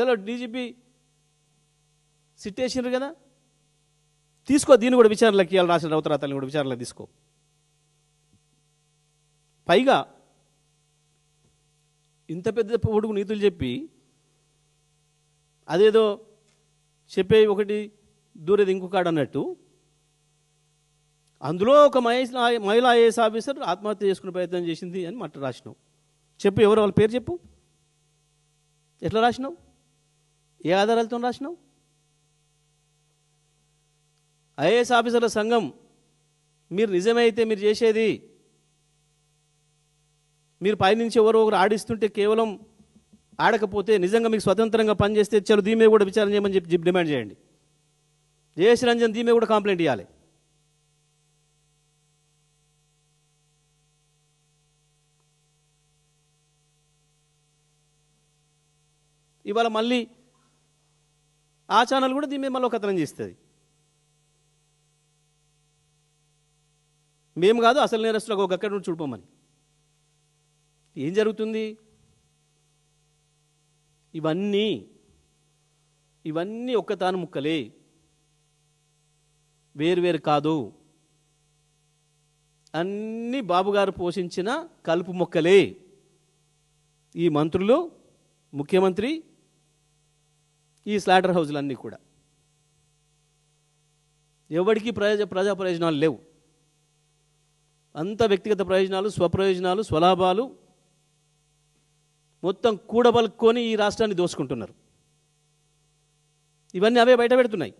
చలో DGP SIT వేసినారు కదా, తీసుకో దీన్ని కూడా విచారణలోకి, ఇవాళ రాసిన రౌతరాతల్ని కూడా విచారణలోకి తీసుకో. పైగా ఇంత పెద్ద పొడుగు నీతులు చెప్పి అదేదో చెప్పే ఒకటి దూరేది ఇంకొకడు అన్నట్టు, అందులో ఒక మహిళా ఐఏఎస్ ఆఫీసర్ ఆత్మహత్య చేసుకునే ప్రయత్నం చేసింది అని మాట రాసినావు. చెప్పు, ఎవరు వాళ్ళ పేరు చెప్పు, ఎట్లా రాసినావు, ఏ ఆధారాలతో రాసినావు? ఐఏఎస్ ఆఫీసర్ల సంఘం మీరు నిజమైతే మీరు చేసేది, మీరు పైనుంచి ఎవరో ఒకరు ఆడిస్తుంటే కేవలం ఆడకపోతే నిజంగా మీకు స్వతంత్రంగా పనిచేస్తే చలో దీని మీద కూడా విచారణ చేయమని చెప్పి డిమాండ్ చేయండి. జేఎస్ రంజన్ దీని మీద కూడా కంప్లైంట్ ఇవ్వాలి. ఇవాళ మళ్ళీ ఆ ఛానల్ కూడా దీని మీద మళ్ళీ ఒక కథనం చేస్తుంది. మేము కాదు అసలు నేరస్తులకు ఒక అక్కడి నుంచి చూడిపోమని. ఏం జరుగుతుంది? ఇవన్నీ ఒక్కతాను ముక్కలే, వేరువేరు కాదు. అన్నీ బాబుగారు పోషించిన కలుపు మొక్కలే. ఈ మంత్రులు, ముఖ్యమంత్రి, ఈ స్లాటర్ హౌజులన్నీ కూడా ఎవరికి ప్రజా ప్రయోజనాలు లేవు. అంత వ్యక్తిగత ప్రయోజనాలు, స్వప్రయోజనాలు, స్వలాభాలు మొత్తం కూడబలుక్కొని ఈ రాష్ట్రాన్ని దోసుకుంటున్నారు. ఇవన్నీ అవే బయట పెడుతున్నాయి.